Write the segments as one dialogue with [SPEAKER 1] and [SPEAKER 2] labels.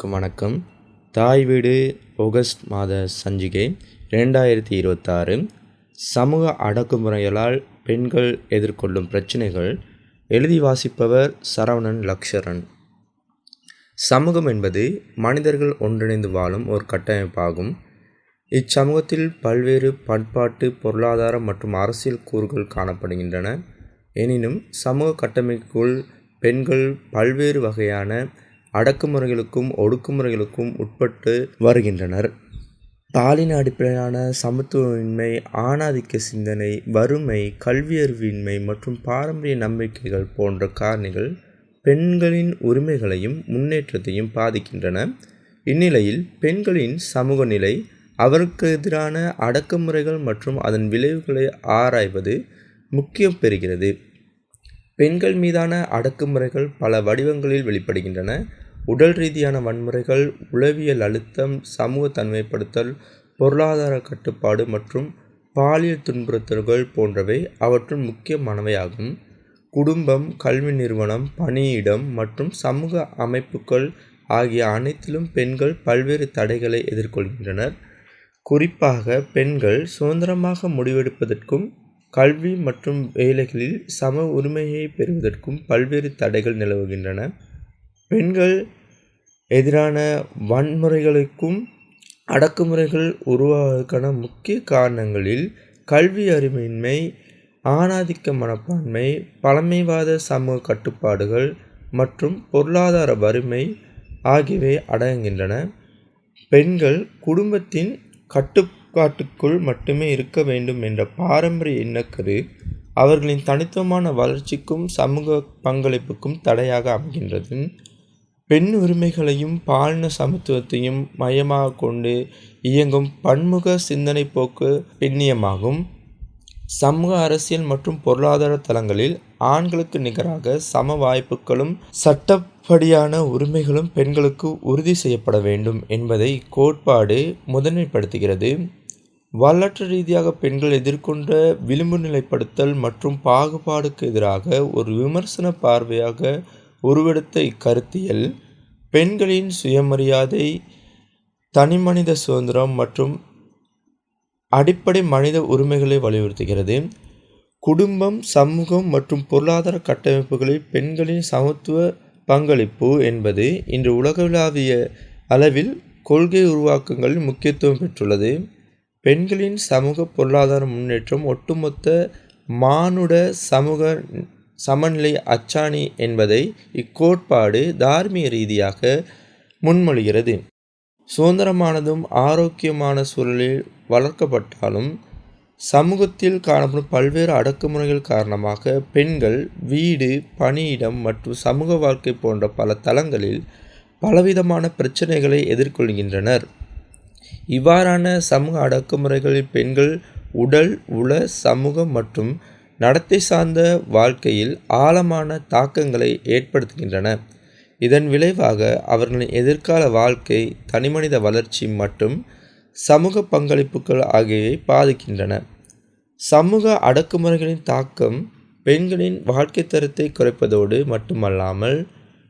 [SPEAKER 1] அனைவருக்கும் வணக்கம். தாய் வீடு ஆகஸ்ட் மாத சஞ்சிகை 2026. சமூக அடக்குமுறைகளால் பெண்கள் எதிர்கொள்ளும் பிரச்சினைகள். எழுதி வாசிப்பவர் சரவணன் லக்ஷரன். சமூகம் என்பது மனிதர்கள் ஒன்றிணைந்து வாழும் ஒரு கட்டமைப்பாகும். இச்சமூகத்தில் பல்வேறு பண்பாட்டு, பொருளாதார மற்றும் அரசியல் கூறுகள் காணப்படுகின்றன. எனினும் சமூக கட்டமைப்புக்குள் பெண்கள் பல்வேறு வகையான அடக்குமுறைகளுக்கும் ஒடுக்குமுறைகளுக்கும் உட்பட்டு வருகின்றனர். பாலின அடிப்படையிலான சமத்துவமின்மை, ஆணாதிக்க சிந்தனை, வறுமை, கல்வியறிவின்மை மற்றும் பாரம்பரிய நம்பிக்கைகள் போன்ற காரணிகள் பெண்களின் உரிமைகளையும் முன்னேற்றத்தையும் பாதிக்கின்றன. இந்நிலையில் பெண்களின் சமூக நிலை, அவருக்கு எதிரான அடக்குமுறைகள் மற்றும் அதன் விளைவுகளை ஆராய்வது முக்கியம் பெறுகிறது. பெண்கள் மீதான அடக்குமுறைகள் பல வடிவங்களில் வெளிப்படுகின்றன. உடல் ரீதியான வன்முறைகள், உளவியல் அழுத்தம், சமூக தனிமைப்படுத்தல், பொருளாதார கட்டுப்பாடு மற்றும் பாலியல் துன்புறுத்தல்கள் போன்றவை அவற்றுள் முக்கியமானவையாகும். குடும்பம், கல்வி நிறுவனம், பணியிடம் மற்றும் சமூக அமைப்புகள் ஆகிய அனைத்திலும் பெண்கள் பல்வேறு தடைகளை எதிர்கொள்கின்றனர். குறிப்பாக பெண்கள் சுதந்திரமாக முடிவெடுப்பதற்கும் கல்வி மற்றும் வேலைகளில் சம உரிமையை பெறுவதற்கும் பல்வேறு தடைகள் நிலவுகின்றன. பெண்கள் எதிரான வன்முறைகளுக்கும் அடக்குமுறைகள் உருவாவதற்கான முக்கிய காரணங்களில் கல்வி அறிவின்மை, ஆணாதிக்க மனப்பான்மை, பழமைவாத சமூக கட்டுப்பாடுகள் மற்றும் பொருளாதார வறுமை ஆகியவை அடங்குகின்றன. பெண்கள் குடும்பத்தின் கட்டுப்பாட்டுக்குள் மட்டுமே இருக்க வேண்டும் என்ற பாரம்பரிய எண்ணக்கரு அவர்களின் தனித்துவமான வளர்ச்சிக்கும் சமூக பங்களிப்புக்கும் தடையாக அமைகின்றது. பெண் உரிமைகளையும் பாலின சமத்துவத்தையும் மையமாக கொண்டு இயங்கும் பன்முக சிந்தனை போக்கு பெண்ணியமாகும். சமூக, அரசியல் மற்றும் பொருளாதார தளங்களில் ஆண்களுக்கு நிகராக சம வாய்ப்புகளும் சட்டப்படியான உரிமைகளும் பெண்களுக்கு உறுதி செய்யப்பட வேண்டும் என்பதை இக்கோட்பாடு முதன்மைப்படுத்துகிறது. வரலாற்று ரீதியாக பெண்கள் எதிர்கொண்ட விளிம்பு நிலைப்படுத்தல் மற்றும் பாகுபாடுக்கு எதிராக ஒரு விமர்சன பார்வையாக உருவெடுத்த இக்கருத்தியல் பெண்களின் சுயமரியாதை, தனிமனித சுதந்திரம் மற்றும் அடிப்படை மனித உரிமைகளை வலியுறுத்துகிறது. குடும்பம், சமூகம் மற்றும் பொருளாதார கட்டமைப்புகளில் பெண்களின் சமத்துவ பங்களிப்பு என்பது இன்று உலகளாவிய அளவில் கொள்கை உருவாக்கங்களில் முக்கியத்துவம் பெற்றுள்ளது. பெண்களின் சமூக பொருளாதார முன்னேற்றம் ஒட்டுமொத்த மானுட சமூக சமநிலை அச்சாணி என்பதை இக்கோட்பாடு தார்மீக ரீதியாக முன்மொழிகிறது. சுதந்திரமானதும் ஆரோக்கியமான சூழலில் வளர்க்கப்பட்டாலும் சமூகத்தில் காணப்படும் பல்வேறு அடக்குமுறைகள் காரணமாக பெண்கள் வீடு, பணியிடம் மற்றும் சமூக வாழ்க்கை போன்ற பல தளங்களில் பலவிதமான பிரச்சனைகளை எதிர்கொள்கின்றனர். இவ்வாறான சமூக அடக்குமுறைகளில் பெண்கள் உடல், உள, சமூக மற்றும் நடத்தை சார்ந்த வாழ்க்கையில் ஆழமான தாக்கங்களை ஏற்படுத்துகின்றன. இதன் விளைவாக அவர்களின் எதிர்கால வாழ்க்கை, தனிமனித வளர்ச்சி மற்றும் சமூக பங்களிப்புகள் ஆகியவை பாதிக்கின்றன. சமூக அடக்குமுறைகளின் தாக்கம் பெண்களின் வாழ்க்கை தரத்தை குறைப்பதோடு மட்டுமல்லாமல்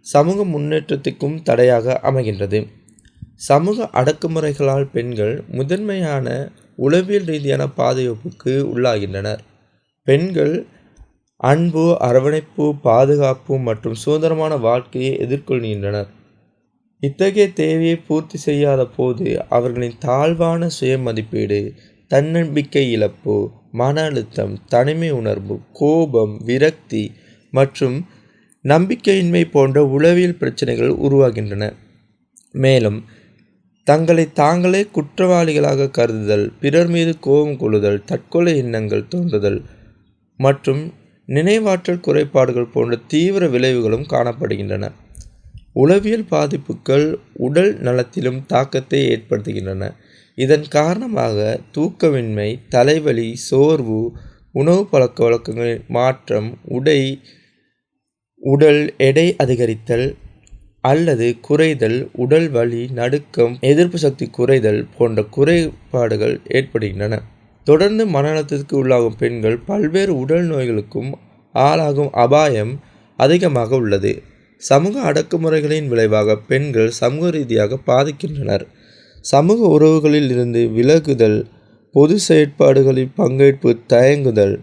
[SPEAKER 1] சமூக முன்னேற்றத்திற்கும் தடையாக அமைகின்றது. சமூக அடக்குமுறைகளால் பெண்கள் முதன்மையான உளவியல் ரீதியான பாதுகாப்புக்கு உள்ளாகின்றனர். பெண்கள் அன்பு, அரவணைப்பு, பாதுகாப்பு மற்றும் சுதந்திரமான வாழ்க்கையை எதிர்கொள்கின்றனர். இத்தகைய தேவையை பூர்த்தி செய்யாத போது அவர்களின் தாழ்வான சுய மதிப்பீடு, தன்னம்பிக்கை இழப்பு, மன அழுத்தம், தனிமை உணர்வு, கோபம், விரக்தி மற்றும் நம்பிக்கையின்மை போன்ற உளவியல் பிரச்சனைகள் உருவாகின்றன. மேலும் தங்களை தாங்களே குற்றவாளிகளாக கருதுதல், பிறர் மீது கோபம் கொள்ளுதல், தற்கொலை எண்ணங்கள் தோன்றுதல் மற்றும் நினைவாற்றல் குறைபாடுகள் போன்ற தீவிர விளைவுகளும் காணப்படுகின்றன. உளவியல் பாதிப்புகள் உடல் நலத்திலும் தாக்கத்தை ஏற்படுத்துகின்றன. இதன் காரணமாக தூக்கமின்மை, தலைவலி, சோர்வு, உணவு பழக்க வழக்கங்களின் மாற்றம், உடல் எடை அதிகரித்தல் அல்லது குறைதல், உடல் வலி, நடுக்கம், எதிர்ப்பு சக்தி குறைதல் போன்ற குறைபாடுகள் ஏற்படுகின்றன. தொடர்ந்து மன அழுத்தத்திற்கு உள்ளாகும் பெண்கள் பல்வேறு உடல் நோய்களுக்கும் ஆளாகும் அபாயம் அதிகமாக உள்ளது. சமூக அடக்குமுறைகளின் விளைவாக பெண்கள் சமூக ரீதியாக பாதிக்கின்றனர். சமூக உறவுகளில் இருந்து விலகுதல், பொது செயற்பாடுகளில் பங்கேற்பு தயங்குதல்,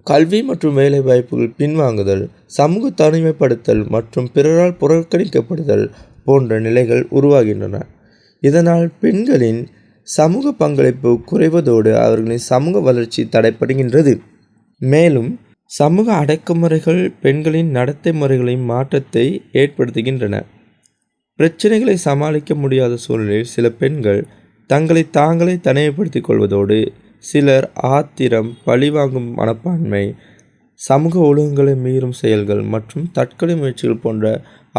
[SPEAKER 1] கல்வி மற்றும் வேலை வாய்ப்புகள் பின்வாங்குதல், சமூக தனிமைப்படுத்தல் மற்றும் பிறரால் புறக்கணிக்கப்படுதல் போன்ற நிலைகள் உருவாகின்றன. இதனால் பெண்களின் சமூக பங்களிப்பு குறைவதோடு அவர்களின் சமூக வளர்ச்சி தடைபடுகின்றது. மேலும் சமூக அடக்குமுறைகள் பெண்களின் நடத்தை முறைகளின் மாற்றத்தை ஏற்படுத்துகின்றன. பிரச்சனைகளை சமாளிக்க முடியாத சூழலில் சில பெண்கள் தங்களை தாங்களே தனிமைப்படுத்திக் கொள்வதோடு சிலர் ஆத்திரம், பழிவாங்கும் மனப்பான்மை, சமூக ஒழுங்குகளை மீறும் செயல்கள் மற்றும் தற்கொலை முயற்சிகள் போன்ற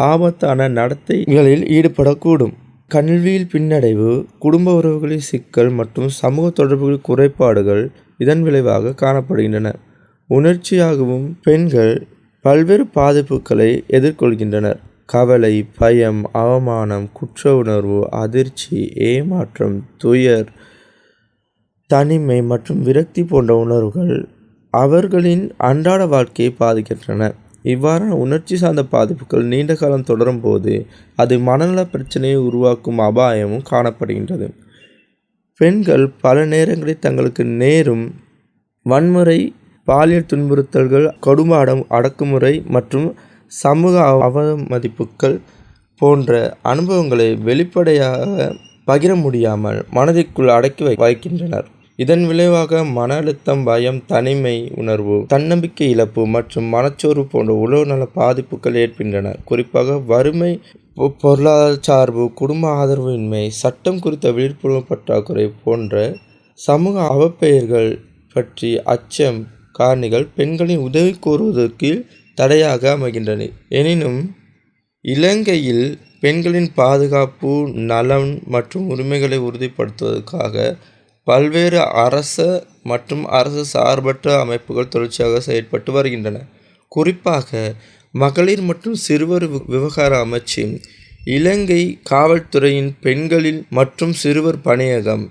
[SPEAKER 1] ஆபத்தான நடத்தைகளில் ஈடுபடக்கூடும். கல்வியில் பின்னடைவு, குடும்ப உறவுகளில் சிக்கல் மற்றும் சமூக தொடர்புகளில் குறைபாடுகள் இதன் விளைவாக காணப்படுகின்றன. உணர்ச்சியாகவும் பெண்கள் பல்வேறு பாதிப்புகளை எதிர்கொள்கின்றனர். கவலை, பயம், அவமானம், குற்ற உணர்வு, அதிர்ச்சி, ஏமாற்றம், துயர், தனிமை மற்றும் விரக்தி போன்ற உணர்வுகள் அவர்களின் அன்றாட வாழ்க்கையை பாதிக்கின்றன. இவ்வாறான உணர்ச்சி சார்ந்த பாதிப்புகள் நீண்ட காலம் தொடரும் போது அது மனநல பிரச்சனையை உருவாக்கும் அபாயமும் காணப்படுகின்றது. பெண்கள் பல நேரங்களில் தங்களுக்கு நேரும் வன்முறை, பாலியல் துன்புறுத்தல்கள், கொடுமை அடக்குமுறை மற்றும் சமூக அவமதிப்புகள் போன்ற அனுபவங்களை வெளிப்படையாக பகிர முடியாமல் மனதிற்குள் அடக்கி வைக்கின்றனர். இதன் விளைவாக மன அழுத்தம், பயம், தனிமை உணர்வு, தன்னம்பிக்கை இழப்பு மற்றும் மனச்சோர்வு போன்ற உடல்நல பாதிப்புகள் ஏற்படுகின்றன. குறிப்பாக வறுமை, பொருளாதார சார்பு, குடும்ப ஆதரவின்மை, சட்டம் குறித்த விழிப்புணர்வு பற்றாக்குறை போன்ற சமூக அவப்பெயர்கள் பற்றி அச்சம் காரணிகள் பெண்களின் உதவி கோருவதற்கு தடையாக அமைகின்றன. எனினும் இலங்கையில் பெண்களின் பாதுகாப்பு, நலன் மற்றும் உரிமைகளை உறுதிப்படுத்துவதற்காக பல்வேறு அரச மற்றும் அரசு சார்பற்ற அமைப்புகள் தொடர்ச்சியாக செயற்பட்டு வருகின்றன. குறிப்பாக மகளிர் மற்றும் சிறுவர் விவகார அமைச்சு, இலங்கை காவல்துறையின் பெண்களில் மற்றும் சிறுவர் பணியகம்,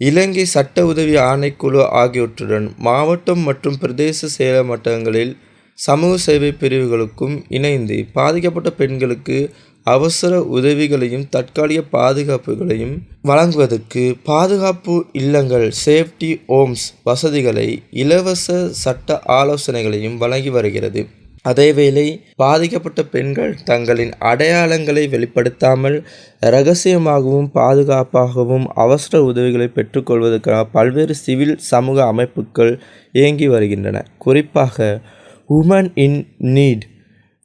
[SPEAKER 1] இலங்கை சட்ட உதவி ஆணைக்குழு ஆகியவற்றுடன் மாவட்டம் மற்றும் பிரதேச செயல மட்டங்களில் சமூக சேவை பிரிவுகளுக்கும் இணைந்து பாதிக்கப்பட்ட பெண்களுக்கு அவசர உதவிகளையும் தற்காலிக பாதுகாப்புகளையும் வழங்குவதற்கு பாதுகாப்பு இல்லங்கள், சேஃப்டி ஹோம்ஸ் வசதிகளை, இலவச சட்ட ஆலோசனைகளையும் வழங்கி வருகிறது. அதேவேளை பாதிக்கப்பட்ட பெண்கள் தங்களின் அடையாளங்களை வெளிப்படுத்தாமல் இரகசியமாகவும் பாதுகாப்பாகவும் அவசர உதவிகளை பெற்றுக்கொள்வதற்காக பல்வேறு சிவில் சமூக அமைப்புகள் இயங்கி வருகின்றன. குறிப்பாக உமன் இன் நீட்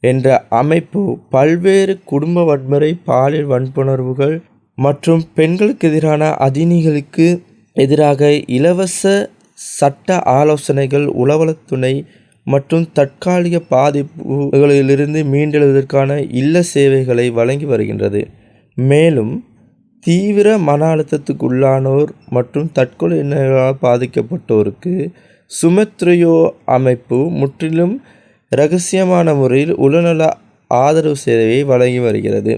[SPEAKER 1] என்ற அமைப்பு பல்வேறு குடும்ப வன்முறை, பாலியல் வன்புணர்வுகள் மற்றும் பெண்களுக்கு எதிரான அநீதிகளுக்கு எதிராக இலவச சட்ட ஆலோசனைகள், உளவளத் துணை மற்றும் தற்காலிக பாதிப்புகளிலிருந்து மீண்டெழுவதற்கான இல்ல சேவைகளை வழங்கி வருகின்றது. மேலும் தீவிர மன அழுத்தத்துக்குள்ளானோர் மற்றும் தற்கொலை எண்ணங்களால் பாதிக்கப்பட்டோருக்கு சுமத்ரியோ அமைப்பு முற்றிலும் இரகசியமான முறையில் உளநல ஆதரவு சேவையை வழங்கி வருகிறது.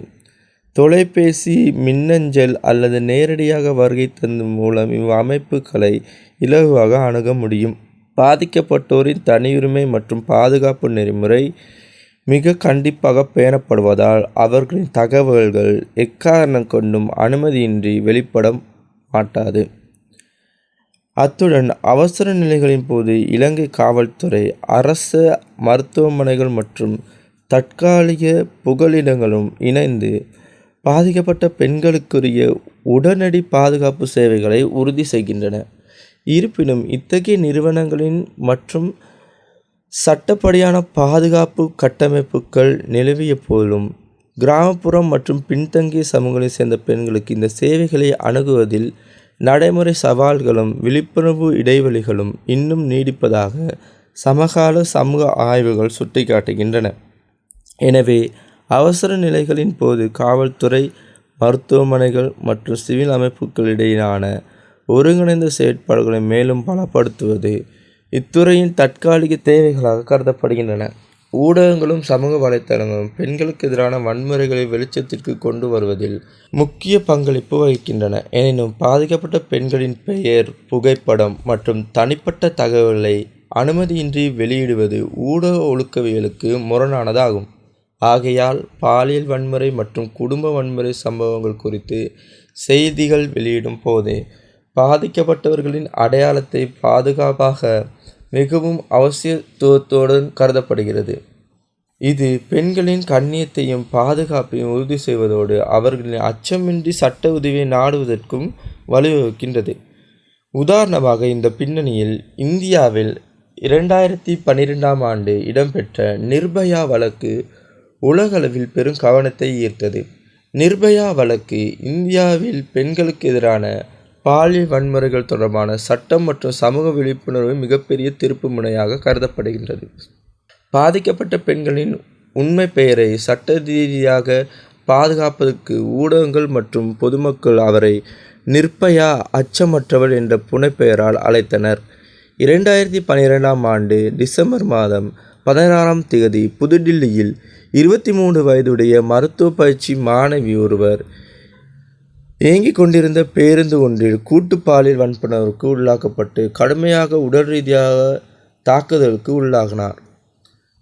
[SPEAKER 1] தொலைபேசி, மின்னஞ்சல் அல்லது நேரடியாக வருகை தரும் மூலம் இவ்வமைப்புகளை இலகுவாக அணுக முடியும். பாதிக்கப்பட்டோரின் தனியுரிமை மற்றும் பாதுகாப்பு நெறிமுறை மிக கண்டிப்பாக பேணப்படுவதால் அவர்களின் தகவல்கள் எக்காரணம் கொண்டும் அனுமதியின்றி வெளிப்பட மாட்டாது. அத்துடன் அவசர நிலைகளின் போது இலங்கை காவல்துறை, அரச மருத்துவமனைகள் மற்றும் தற்காலிக புகலிடங்களும் இணைந்து பாதிக்கப்பட்ட பெண்களுக்குரிய உடனடி பாதுகாப்பு சேவைகளை உறுதி செய்கின்றன. இருப்பினும் இத்தகைய நிறுவனங்களின் மற்றும் சட்டப்படியான பாதுகாப்பு கட்டமைப்புகள் நிலவிய போதிலும் கிராமப்புறம் மற்றும் பின்தங்கிய சமூகங்களைச் சேர்ந்த பெண்களுக்கு இந்த சேவைகளை அணுகுவதில் நடைமுறை சவால்களும் விழிப்புணர்வு இடைவெளிகளும் இன்னும் நீடிப்பதாக சமகால சமூக ஆய்வுகள் சுட்டிக்காட்டுகின்றன. எனவே அவசர நிலைகளின் போது காவல்துறை, மருத்துவமனைகள் மற்றும் சிவில் அமைப்புகளிடையிலான ஒருங்கிணைந்த செயற்பாடுகளை மேலும் பலப்படுத்துவது இத்துறையின் தற்காலிக தேவைகளாக கருதப்படுகின்றன. ஊடகங்களும் சமூக வலைத்தளங்களும் பெண்களுக்கு எதிரான வன்முறைகளை வெளிச்சத்திற்கு கொண்டு வருவதில் முக்கிய பங்களிப்பு வகிக்கின்றன. எனினும் பாதிக்கப்பட்ட பெண்களின் பெயர், புகைப்படம் மற்றும் தனிப்பட்ட தகவல்களை அனுமதியின்றி வெளியிடுவது ஊடக ஒழுக்கவியலுக்கு முரணானதாகும். ஆகையால் பாலியல் வன்முறை மற்றும் குடும்ப வன்முறை சம்பவங்கள் குறித்து செய்திகள் வெளியிடும் போது பாதிக்கப்பட்டவர்களின் அடையாளத்தை பாதுகாப்பாக மிகவும் அவசியத்துவத்துடன் கருதப்படுகிறது. இது பெண்களின் கண்ணியத்தையும் பாதுகாப்பையும் உறுதி செய்வதோடு அவர்களின் அச்சமின்றி சட்ட உதவியை நாடுவதற்கும் வழிவகுக்கின்றது. உதாரணமாக, இந்த பின்னணியில் இந்தியாவில் 2012ஆம் ஆண்டு இடம்பெற்ற நிர்பயா வழக்கு உலகளவில் பெரும் கவனத்தை ஈர்த்தது. நிர்பயா வழக்கு இந்தியாவில் பெண்களுக்கு எதிரான பாலியல் வன்முறைகள் தொடர்பான சட்டம் மற்றும் சமூக விழிப்புணர்வு மிகப்பெரிய திருப்பு முனையாக கருதப்படுகின்றது. பாதிக்கப்பட்ட பெண்களின் உண்மை பெயரை சட்ட ரீதியாக பாதுகாப்பதற்கு ஊடகங்கள் மற்றும் பொதுமக்கள் அவரை நிர்பயா அச்சமற்றவள் என்ற புனைப்பெயரால் அழைத்தனர். 2012ஆம் ஆண்டு டிசம்பர் மாதம் 16ஆம் தேதி புதுடில்லியில் 23 வயதுடைய மருத்துவ பயிற்சி மாணவி ஒருவர் இயங்கிக் கொண்டிருந்த பேருந்து ஒன்றில் கூட்டு பாலியல் வன்புணர்வுக்கு உள்ளாக்கப்பட்டு கடுமையாக உடல் ரீதியாக தாக்குதலுக்கு உள்ளாகினார்.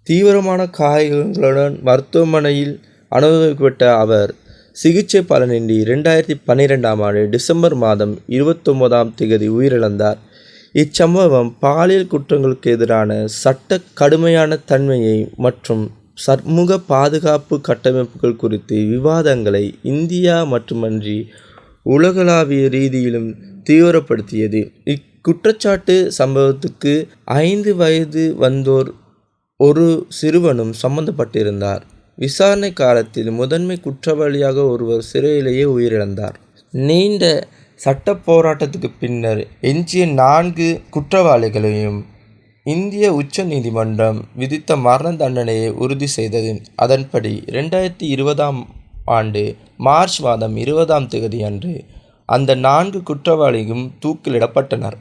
[SPEAKER 1] தீவிரமான காயங்களுடன் மருத்துவமனையில் அனுமதிக்கப்பட்ட அவர் சிகிச்சை பலனின்றி 2012ஆம் ஆண்டு டிசம்பர் மாதம் 29ஆம் தேதி உயிரிழந்தார். இச்சம்பவம் பாலியல் குற்றங்களுக்கு எதிரான சட்ட கடுமையான தன்மையை மற்றும் சமூக பாதுகாப்பு கட்டமைப்புகள் குறித்து விவாதங்களை இந்தியா மட்டுமன்றி உலகளாவிய ரீதியிலும் தீவிரப்படுத்தியது. இக்குற்றச்சாட்டு சம்பவத்துக்கு 5 வயது வந்தோர் ஒரு சிறுவனும் சம்பந்தப்பட்டிருந்தார். விசாரணை காலத்தில் முதன்மை குற்றவாளியாக ஒருவர் சிறையிலேயே உயிரிழந்தார். நீண்ட சட்ட போராட்டத்துக்கு பின்னர் எஞ்சிய 4 குற்றவாளிகளையும் இந்திய உச்ச நீதிமன்றம் விதித்த மரண தண்டனையை உறுதி செய்தது. அதன்படி 2020ஆம் ஆண்டு மார்ச் மாதம் 20ஆம் தேதி அன்று அந்த 4 குற்றவாளிகளும் தூக்கிலிடப்பட்டனர்.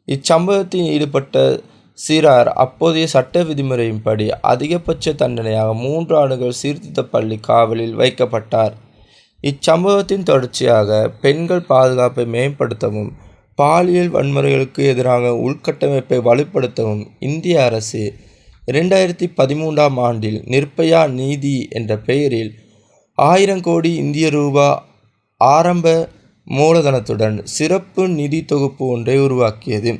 [SPEAKER 1] இச்சம்பவத்தில் ஈடுபட்ட சிறார் அப்போதைய சட்ட விதிமுறையின்படி அதிகபட்ச தண்டனையாக 3 ஆண்டுகள் சீர்திருத்த பள்ளி காவலில் வைக்கப்பட்டார். இச்சம்பவத்தின் தொடர்ச்சியாக பெண்கள் பாதுகாப்பை மேம்படுத்தவும் பாலியல் வன்முறைகளுக்கு எதிரான உள்கட்டமைப்பை வலுப்படுத்தவும் இந்திய அரசு 2013ஆம் ஆண்டில் நிர்பயா நிதி என்ற பெயரில் 1000 கோடி இந்திய ரூபா ஆரம்ப மூலதனத்துடன் சிறப்பு நிதி தொகுப்பு ஒன்றை உருவாக்கியது.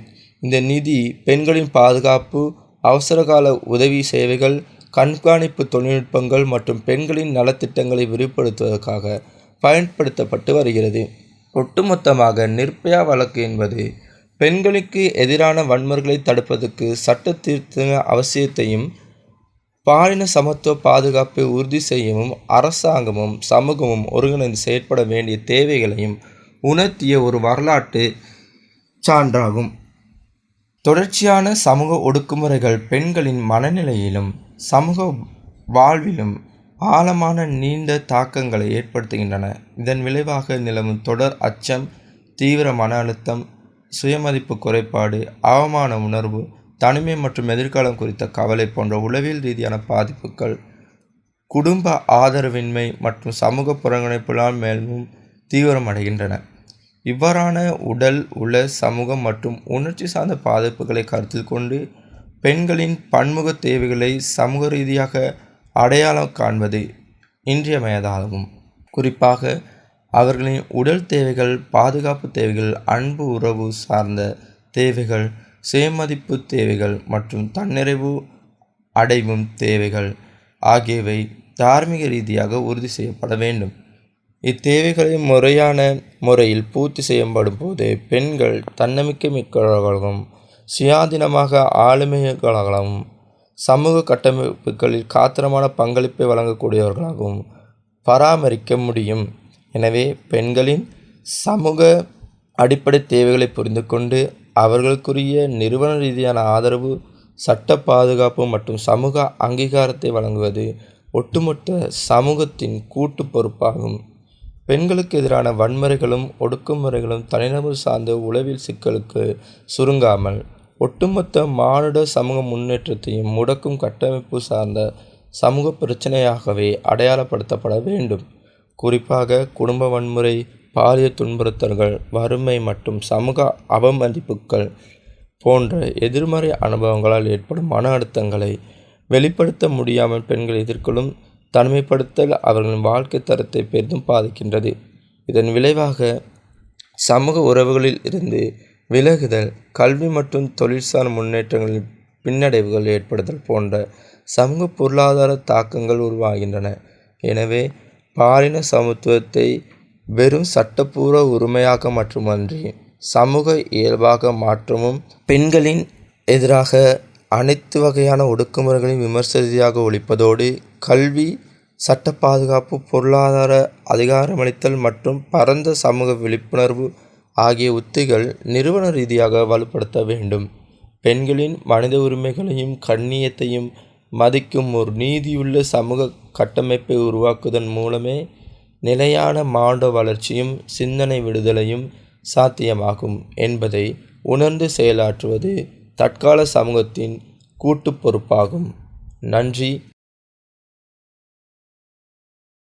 [SPEAKER 1] இந்த நிதி பெண்களின் பாதுகாப்பு, அவசரகால உதவி சேவைகள், கண்காணிப்பு தொழில்நுட்பங்கள் மற்றும் பெண்களின் நலத்திட்டங்களை விரிவுபடுத்துவதற்காக பயன்படுத்தப்பட்டு வருகிறது. ஒட்டுமொத்தமாக நிர்பயா வழக்கு என்பது பெண்களுக்கு எதிரான வன்முறைகளை தடுப்பதற்கு சட்ட திருத்த அவசியத்தையும் பாலின சமத்துவ பாதுகாப்பை உறுதி செய்யவும் அரசாங்கமும் சமூகமும் ஒருங்கிணைந்து செயற்பட வேண்டிய தேவைகளையும் உணர்த்திய ஒரு வரலாற்று சான்றாகும். தொடர்ச்சியான சமூக ஒடுக்குமுறைகள் பெண்களின் மனநிலையிலும் சமூக வாழ்விலும் ஆழமான நீண்ட தாக்கங்களை ஏற்படுத்துகின்றன. இதன் விளைவாக நிலவும் தொடர் அச்சம், தீவிர மன அழுத்தம், சுயமதிப்பு குறைபாடு, அவமான உணர்வு, தனிமை மற்றும் எதிர்காலம் குறித்த கவலை போன்ற உளவியல் ரீதியான பாதிப்புகள் குடும்ப ஆதரவின்மை மற்றும் சமூக புறக்கணிப்பினால் மேலும் தீவிரமடைகின்றன. இவ்வாறான உடல், உள, சமூக மற்றும் உணர்ச்சி சார்ந்த பாதிப்புகளை கருத்தில் கொண்டு பெண்களின் பன்முக தேவைகளை சமூக ரீதியாக அடையாளம் காண்பது இன்றியமையாததாகும். குறிப்பாக அவர்களின் உடல் தேவைகள், பாதுகாப்பு தேவைகள், அன்பு உறவு சார்ந்த தேவைகள், சுயமதிப்பு தேவைகள் மற்றும் தன்னிறைவு அடைவும் தேவைகள் ஆகியவை தார்மீக ரீதியாக உறுதி செய்யப்பட வேண்டும். இத்தேவைகளை முறையான முறையில் பூர்த்தி செய்யப்படும் போது பெண்கள் தன்னம்பிக்கை மிக்கவர்களாகவும் சுயாதீனமாக ஆளுமைகளாகவும் சமூக கட்டமைப்புகளில் காத்திரமான பங்களிப்பை வழங்கக்கூடியவர்களாகவும் பராமரிக்க முடியும். எனவே பெண்களின் சமூக அடிப்படை தேவைகளை புரிந்து கொண்டு அவர்களுக்குரிய நிறுவன ரீதியான ஆதரவு, சட்ட பாதுகாப்பு மற்றும் சமூக அங்கீகாரத்தை வழங்குவது ஒட்டுமொத்த சமூகத்தின் கூட்டு பொறுப்பாகும். பெண்களுக்கு எதிரான வன்முறைகளும் ஒடுக்குமுறைகளும் தனிநபர் சார்ந்த உளவியல் சிக்கலுக்கு சுருங்காமல் ஒட்டுமொத்த மானுட சமூக முன்னேற்றத்தையும் முடக்கும் கட்டமைப்பு சார்ந்த சமூக பிரச்சனையாகவே அடையாளப்படுத்தப்பட வேண்டும். குறிப்பாக குடும்ப வன்முறை, பாலியல் துன்புறுத்தல்கள், வறுமை மற்றும் சமூக அவமதிப்புகள் போன்ற எதிர்மறை அனுபவங்களால் ஏற்படும் மன அழுத்தங்களை வெளிப்படுத்த முடியாமல் பெண்கள் எதிர்கொள்ளும் தனிமைப்படுத்தல் அவர்களின் வாழ்க்கை தரத்தை பெரிதும் பாதிக்கின்றது. இதன் விளைவாக சமூக உறவுகளில் இருந்து விலகுதல், கல்வி மற்றும் தொழில்சார் முன்னேற்றங்களில் பின்னடைவுகள் ஏற்படுதல் போன்ற சமூக பொருளாதார தாக்கங்கள் உருவாகின்றன. எனவே பாலின சமத்துவத்தை வெறும் சட்டப்பூர்வ உரிமையாக மட்டுமன்றி சமூக இயல்பாக மாற்றமும், பெண்களின் எதிராக அனைத்து வகையான ஒடுக்குமுறைகளையும் விமர்ச ரீதியாக ஒழிப்பதோடு கல்வி, சட்ட பாதுகாப்பு, பொருளாதார அதிகாரமளித்தல் மற்றும் பரந்த சமூக விழிப்புணர்வு ஆகிய உத்திகள் நிறுவன ரீதியாக வலுப்படுத்த வேண்டும். பெண்களின் மனித உரிமைகளையும் கண்ணியத்தையும் மதிக்கும் ஒரு நீதியுள்ள சமூக கட்டமைப்பை உருவாக்குவதன் மூலமே நிலையான மானுட வளர்ச்சியும் சிந்தனை விடுதலையும் சாத்தியமாகும் என்பதை உணர்ந்து செயலாற்றுவது தற்கால சமூகத்தின் கூட்டு பொறுப்பாகும். நன்றி.